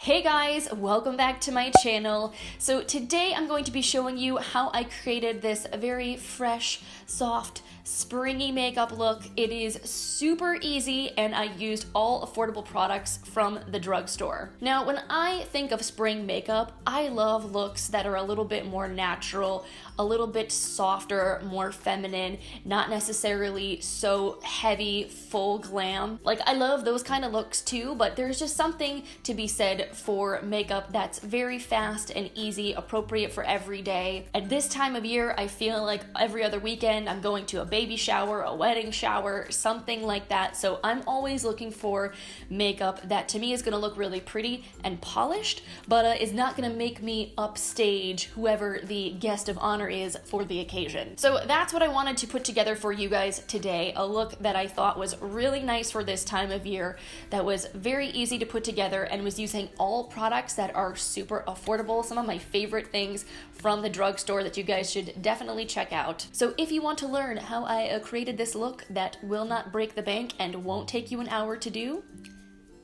Hey guys, welcome back to my channel. So today I'm going to be showing you how I created this very fresh, soft, springy makeup look. It is super easy and I used all affordable products from the drugstore. Now, when I think of spring makeup, I love looks that are a little bit more natural, a little bit softer, more feminine, not necessarily so heavy, full glam. Like, I love those kind of looks too, but there's just something to be said for makeup that's very fast and easy, appropriate for every day. At this time of year, I feel like every other weekend I'm going to a baby shower, a wedding shower, something like that. So I'm always looking for makeup that to me is gonna look really pretty and polished, but is not gonna make me upstage whoever the guest of honor is for the occasion. So that's what I wanted to put together for you guys today, a look that I thought was really nice for this time of year, that was very easy to put together and was using all products that are super affordable, some of my favorite things from the drugstore that you guys should definitely check out. So if you want to learn how I created this look that will not break the bank and won't take you an hour to do,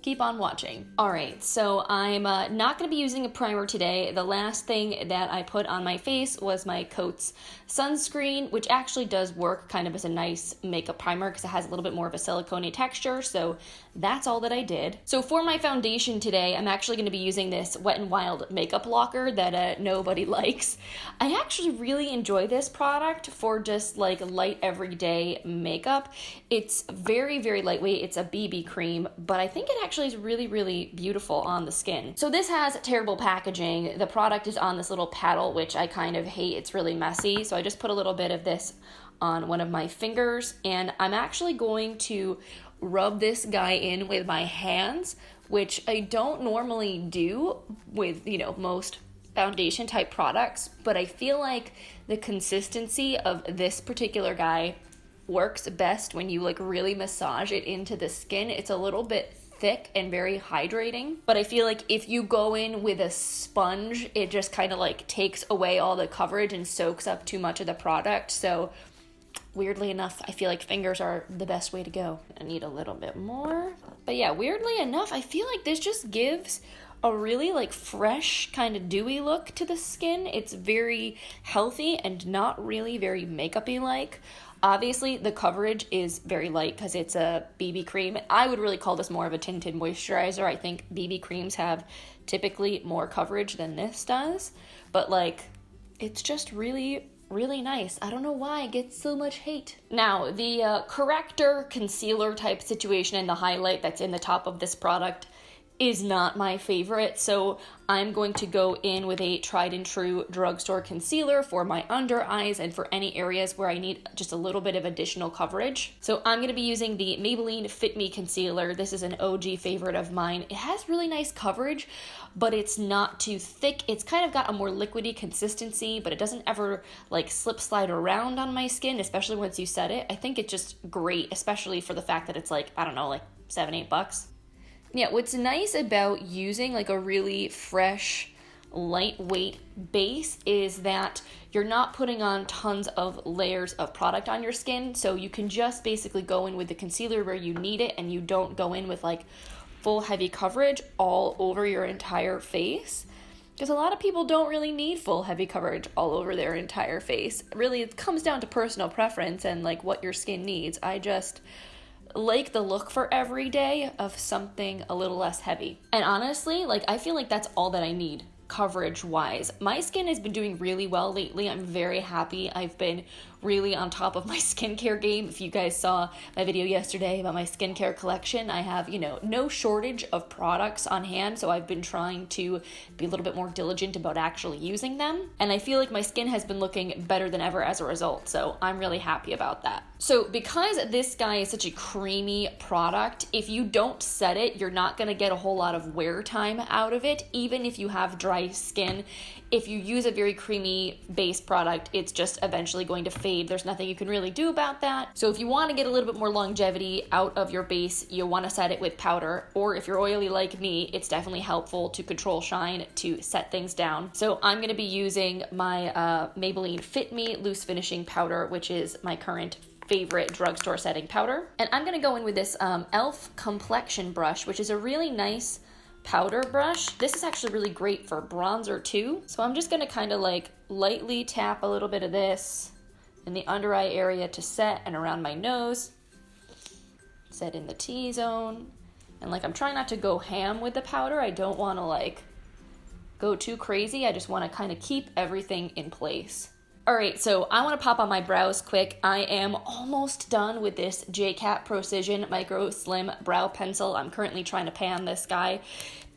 keep on watching. All right, so I'm not gonna be using a primer today. The last thing that I put on my face was my Coats sunscreen, which actually does work kind of as a nice makeup primer because it has a little bit more of a silicone texture, so that's all that I did. So for my foundation today, I'm actually gonna be using this Wet n Wild makeup blocker that nobody likes. I actually really enjoy this product for just like light everyday makeup. It's very, very lightweight. It's a BB cream, but I think it actually is really, really beautiful on the skin. So this has terrible packaging. The product is on this little paddle, which I kind of hate. It's really messy. So I just put a little bit of this on one of my fingers, and I'm actually going to rub this guy in with my hands, which I don't normally do with, most foundation type products, but I feel like the consistency of this particular guy works best when you like really massage it into the skin. It's a little bit thick and very hydrating, but I feel like if you go in with a sponge, it just kind of like takes away all the coverage and soaks up too much of the product. So weirdly enough, I feel like fingers are the best way to go. I need a little bit more, but yeah, weirdly enough, I feel like this just gives a really like fresh kind of dewy look to the skin. It's very healthy and not really very makeup-y like. Obviously, the coverage is very light because it's a BB cream. I would really call this more of a tinted moisturizer. I think BB creams have typically more coverage than this does, but like, it's just really, really nice. I don't know why it gets so much hate. Now, the corrector concealer type situation and the highlight that's in the top of this product is not my favorite, so I'm going to go in with a tried and true drugstore concealer for my under eyes and for any areas where I need just a little bit of additional coverage. So I'm going to be using the Maybelline Fit Me concealer. This is an OG favorite of mine. It has really nice coverage, but it's not too thick. It's kind of got a more liquidy consistency, but it doesn't ever like slip slide around on my skin, especially once you set it. I think it's just great, especially for the fact that it's like, I don't know, like $7-8. Yeah, what's nice about using like a really fresh, lightweight base is that you're not putting on tons of layers of product on your skin, so you can just basically go in with the concealer where you need it, and you don't go in with like full heavy coverage all over your entire face. Because a lot of people don't really need full heavy coverage all over their entire face. Really, it comes down to personal preference and like what your skin needs. I just like the look for every day of something a little less heavy. And honestly, like I feel like that's all that I need coverage wise. My skin has been doing really well lately. I'm very happy. I've been really on top of my skincare game. If you guys saw my video yesterday about my skincare collection, I have, no shortage of products on hand, so I've been trying to be a little bit more diligent about actually using them. And I feel like my skin has been looking better than ever as a result, so I'm really happy about that. So because this guy is such a creamy product, if you don't set it, you're not gonna get a whole lot of wear time out of it, even if you have dry skin. If you use a very creamy base product, it's just eventually going to fade. There's nothing you can really do about that. So if you want to get a little bit more longevity out of your base, you want to set it with powder, or if you're oily like me, it's definitely helpful to control shine to set things down. So I'm going to be using my Maybelline Fit Me Loose Finishing Powder, which is my current favorite drugstore setting powder. And I'm going to go in with this e.l.f. complexion brush, which is a really nice powder brush. This is actually really great for bronzer too. So I'm just gonna kind of like lightly tap a little bit of this in the under eye area to set, and around my nose, set in the T-zone. And like, I'm trying not to go ham with the powder. I don't want to like go too crazy. I just want to kind of keep everything in place. All right, so I want to pop on my brows quick. I am almost done with this J.Cat Pro-Cision Micro Slim Brow Pencil. I'm currently trying to pan this guy.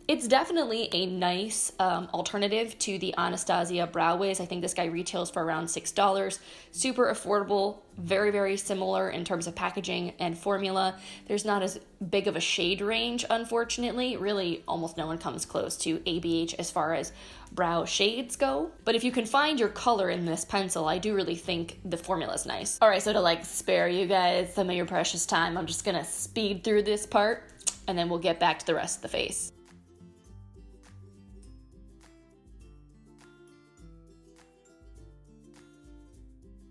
It's definitely a nice alternative to the Anastasia Brow Wiz. I think this guy retails for around $6. Super affordable, very, very similar in terms of packaging and formula. There's not as big of a shade range, unfortunately. Really, almost no one comes close to ABH as far as brow shades go. But if you can find your color in this pencil, I do really think the formula is nice. All right, so to like spare you guys some of your precious time, I'm just gonna speed through this part and then we'll get back to the rest of the face.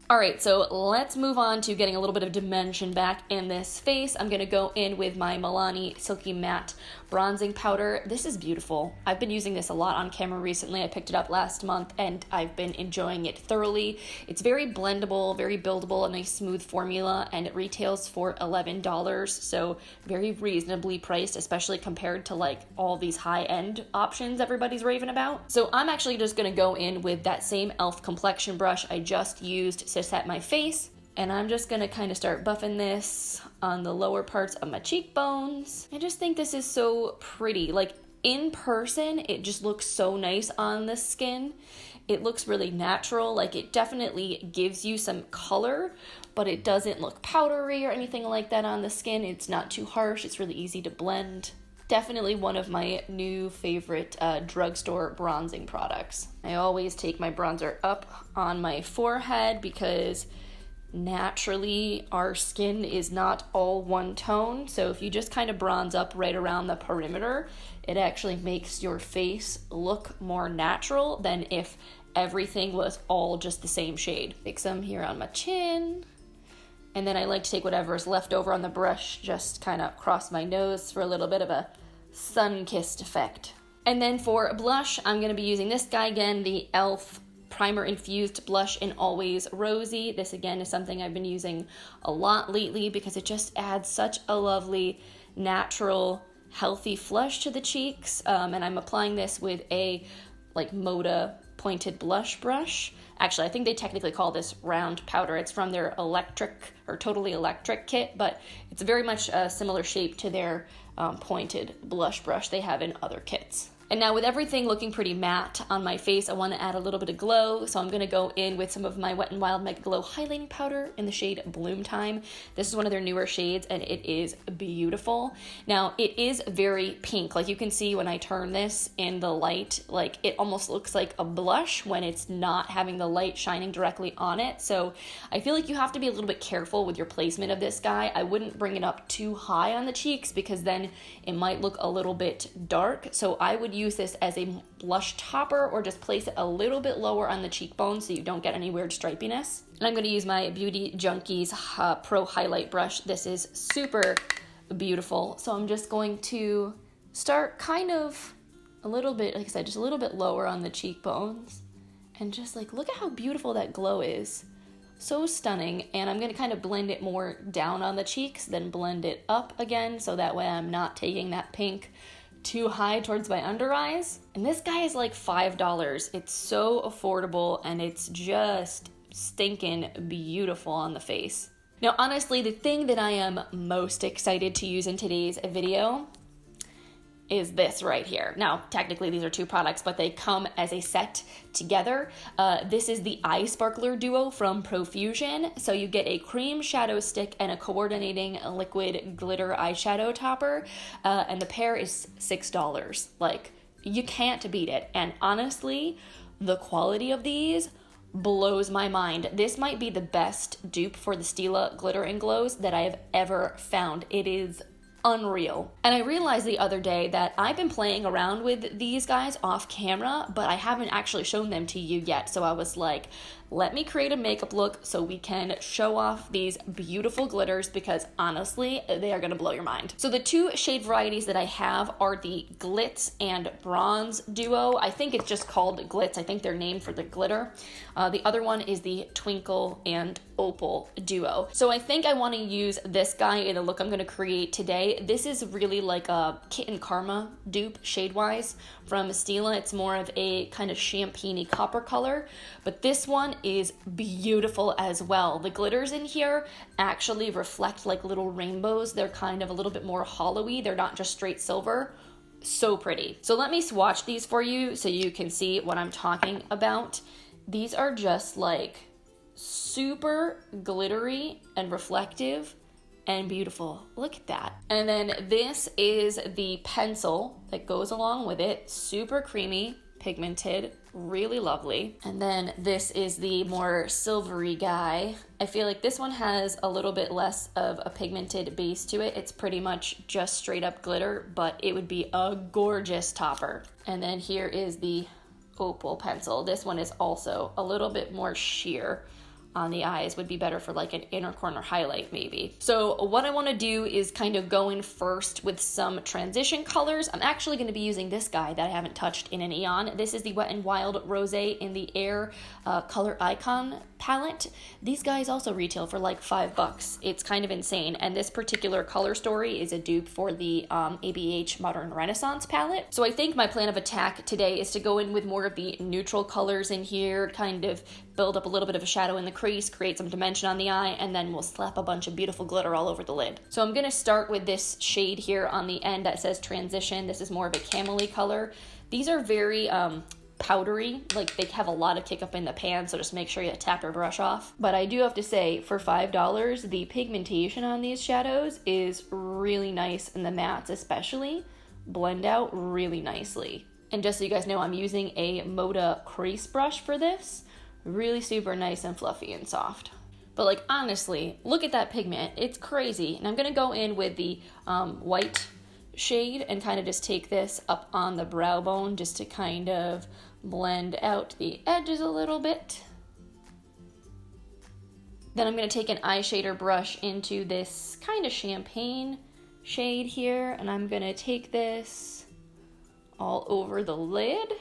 All right, so let's move on to getting a little bit of dimension back in this face. I'm gonna go in with my Milani Silky Matte Bronzing Powder. This is beautiful. I've been using this a lot on camera recently. I picked it up last month and I've been enjoying it thoroughly. It's very blendable, very buildable, a nice smooth formula, and it retails for $11, so very reasonably priced, especially compared to like all these high-end options everybody's raving about. So I'm actually just gonna go in with that same e.l.f. complexion brush I just used to set my face, and I'm just gonna kind of start buffing this on the lower parts of my cheekbones. I just think this is so pretty. Like, in person, it just looks so nice on the skin. It looks really natural. Like, it definitely gives you some color, but it doesn't look powdery or anything like that on the skin. It's not too harsh. It's really easy to blend. Definitely one of my new favorite drugstore bronzing products. I always take my bronzer up on my forehead because naturally our skin is not all one tone. So if you just kind of bronze up right around the perimeter, it actually makes your face look more natural than if everything was all just the same shade. Take some here on my chin. And then I like to take whatever's left over on the brush, just kind of cross my nose for a little bit of a sun-kissed effect. And then for blush, I'm going to be using this guy again, the e.l.f. Primer Infused Blush in Always Rosy. This again is something I've been using a lot lately because it just adds such a lovely, natural, healthy flush to the cheeks. And I'm applying this with a like Moda pointed blush brush. Actually, I think they technically call this round powder. It's from their electric or totally electric kit, but it's very much a similar shape to their pointed blush brush they have in other kits. And now with everything looking pretty matte on my face, I want to add a little bit of glow. So I'm going to go in with some of my Wet n Wild Mega Glow highlighting powder in the shade Bloom Time. This is one of their newer shades and it is beautiful. Now it is very pink. Like you can see when I turn this in the light, like it almost looks like a blush when it's not having the light shining directly on it. So I feel like you have to be a little bit careful with your placement of this guy. I wouldn't bring it up too high on the cheeks because then it might look a little bit dark. So I would use this as a blush topper or just place it a little bit lower on the cheekbone so you don't get any weird stripiness. And I'm going to use my Beauty Junkies Pro Highlight Brush. This is super beautiful. So I'm just going to start kind of a little bit, like I said, just a little bit lower on the cheekbones. And just like, look at how beautiful that glow is. So stunning. And I'm going to kind of blend it more down on the cheeks, then blend it up again. So that way I'm not taking that pink too high towards my under eyes. And this guy is like $5. It's so affordable and it's just stinking beautiful on the face. Now, honestly, the thing that I am most excited to use in today's video is this right here. Now, technically these are two products, but they come as a set together. This is the Eye Sparkler Duo from Profusion. So you get a cream shadow stick and a coordinating liquid glitter eyeshadow topper, and the pair is $6. Like, you can't beat it. And honestly, the quality of these blows my mind. This might be the best dupe for the Stila Glitter and Glows that I have ever found. It is unreal. And I realized the other day that I've been playing around with these guys off camera, but I haven't actually shown them to you yet. So I was like, let me create a makeup look so we can show off these beautiful glitters, because honestly, they are gonna blow your mind. So the two shade varieties that I have are the Glitz and Bronze duo. I think it's just called Glitz. I think they're named for the glitter. The other one is the Twinkle and Opal duo. So I think I want to use this guy in a look I'm going to create today. This is really like a Kitten Karma dupe shade-wise from Stila. It's more of a kind of champagne-y copper color, but this one is beautiful as well. The glitters in here actually reflect like little rainbows. They're kind of a little bit more hollowy. They're not just straight silver. So pretty. So let me swatch these for you so you can see what I'm talking about. These are just like super glittery and reflective and beautiful. Look at that. And then this is the pencil that goes along with it. Super creamy, pigmented, really lovely. And then this is the more silvery guy. I feel like this one has a little bit less of a pigmented base to it. It's pretty much just straight up glitter, but it would be a gorgeous topper. And then here is the Opal pencil. This one is also a little bit more sheer on the eyes, would be better for like an inner corner highlight maybe. So what I want to do is kind of go in first with some transition colors. I'm actually going to be using this guy that I haven't touched in an eon. This is the Wet n Wild Rosé in the Air Color Icon palette. These guys also retail for like $5. It's kind of insane. And this particular color story is a dupe for the ABH Modern Renaissance palette. So I think my plan of attack today is to go in with more of the neutral colors in here, kind of build up a little bit of a shadow in the crease, create some dimension on the eye, and then we'll slap a bunch of beautiful glitter all over the lid. So I'm gonna start with this shade here on the end that says Transition. This is more of a camel-y color. These are very powdery, like they have a lot of kick up in the pan, so just make sure you tap your brush off. But I do have to say, for $5, the pigmentation on these shadows is really nice, and the mattes especially blend out really nicely. And just so you guys know, I'm using a Moda crease brush for this. Really super nice and fluffy and soft. But like honestly, look at that pigment. It's crazy. And I'm gonna go in with the white shade and kind of just take this up on the brow bone just to kind of blend out the edges a little bit. Then I'm gonna take an eyeshadow brush into this kind of champagne shade here, and I'm gonna take this all over the lid.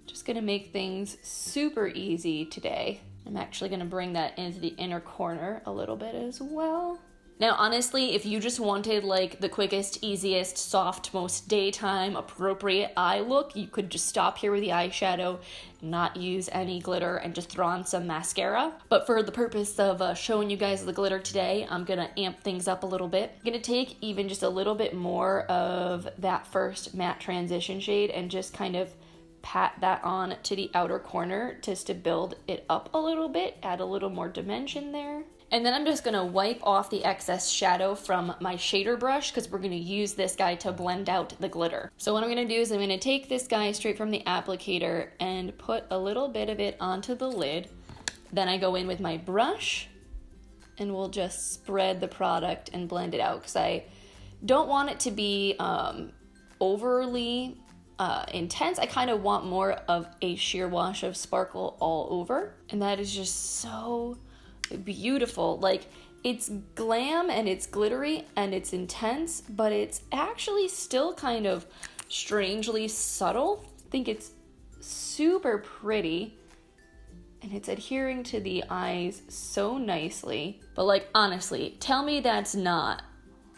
Just gonna make things super easy today. I'm actually gonna bring that into the inner corner a little bit as well. Now, honestly, if you just wanted like the quickest, easiest, soft, most daytime appropriate eye look, you could just stop here with the eyeshadow, not use any glitter, and just throw on some mascara. But for the purpose of showing you guys the glitter today, I'm gonna amp things up a little bit. I'm gonna take even just a little bit more of that first matte transition shade and just kind of pat that on to the outer corner just to build it up a little bit, add a little more dimension there. And then I'm just gonna wipe off the excess shadow from my shader brush because we're gonna use this guy to blend out the glitter. So what I'm gonna do is I'm gonna take this guy straight from the applicator and put a little bit of it onto the lid. Then I go in with my brush and we'll just spread the product and blend it out because I don't want it to be overly intense. I kind of want more of a sheer wash of sparkle all over, and that is just so beautiful. Like, it's glam and it's glittery and it's intense, but it's actually still kind of strangely subtle. I think it's super pretty and it's adhering to the eyes so nicely. But like, honestly, tell me that's not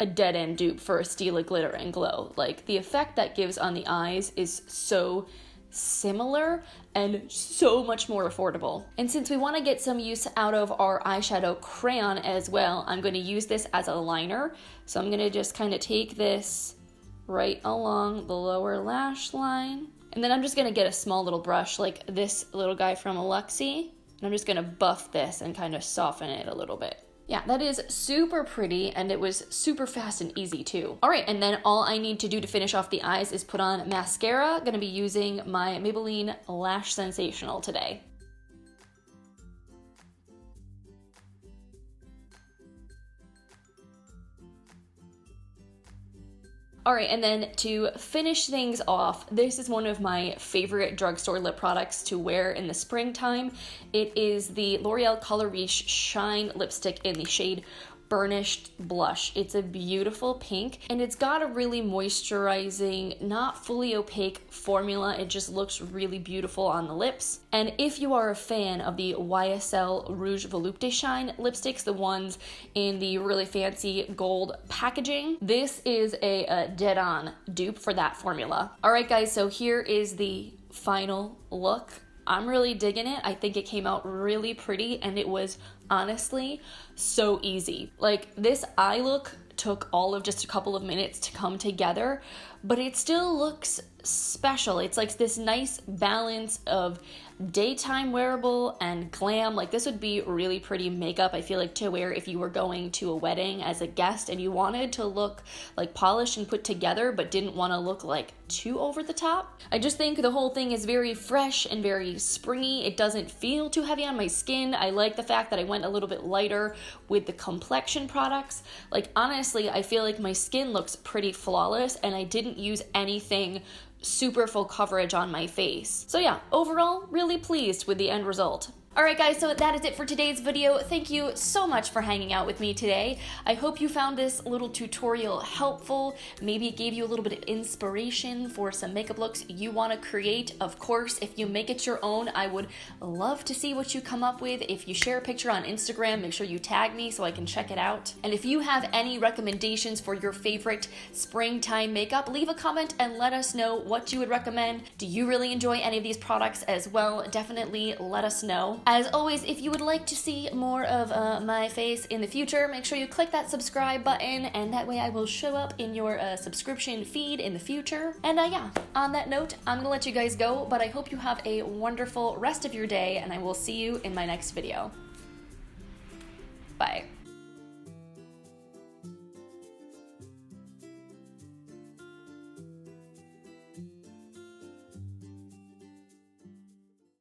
a dead-end dupe for a Stila Glitter and Glow. Like, the effect that gives on the eyes is so similar and so much more affordable. And since we want to get some use out of our eyeshadow crayon as well, I'm going to use this as a liner. So I'm going to just kind of take this right along the lower lash line. And then I'm just going to get a small little brush like this little guy from Luxie. And I'm just going to buff this and kind of soften it a little bit. Yeah, that is super pretty, and it was super fast and easy too. All right, and then all I need to do to finish off the eyes is put on mascara. Gonna be using my Maybelline Lash Sensational today. All right, and then to finish things off, this is one of my favorite drugstore lip products to wear in the springtime. It is the L'Oreal Color Riche Shine Lipstick in the shade Burnished Blush. It's a beautiful pink, and it's got a really moisturizing, not fully opaque formula. It just looks really beautiful on the lips. And if you are a fan of the YSL Rouge Volupté Shine lipsticks, the ones in the really fancy gold packaging, this is a dead-on dupe for that formula. All right, guys, so here is the final look. I'm really digging it. I think it came out really pretty, and it was honestly so easy. Like, this eye look took all of just a couple of minutes to come together, but it still looks special. It's like this nice balance of daytime wearable and glam. Like, this would be really pretty makeup, I feel like, to wear if you were going to a wedding as a guest and you wanted to look like polished and put together but didn't want to look like too over the top. I just think the whole thing is very fresh and very springy. It doesn't feel too heavy on my skin. I like the fact that I went a little bit lighter with the complexion products. Like, honestly, I feel like my skin looks pretty flawless, and I didn't use anything super full coverage on my face. So yeah, overall, really pleased with the end result. Alright guys, so that is it for today's video. Thank you so much for hanging out with me today. I hope you found this little tutorial helpful. Maybe it gave you a little bit of inspiration for some makeup looks you want to create. Of course, if you make it your own, I would love to see what you come up with. If you share a picture on Instagram, make sure you tag me so I can check it out. And if you have any recommendations for your favorite springtime makeup, leave a comment and let us know what you would recommend. Do you really enjoy any of these products as well? Definitely let us know. As always, if you would like to see more of my face in the future, make sure you click that subscribe button, and that way I will show up in your subscription feed in the future. And yeah, on that note, I'm gonna let you guys go, but I hope you have a wonderful rest of your day, and I will see you in my next video. Bye.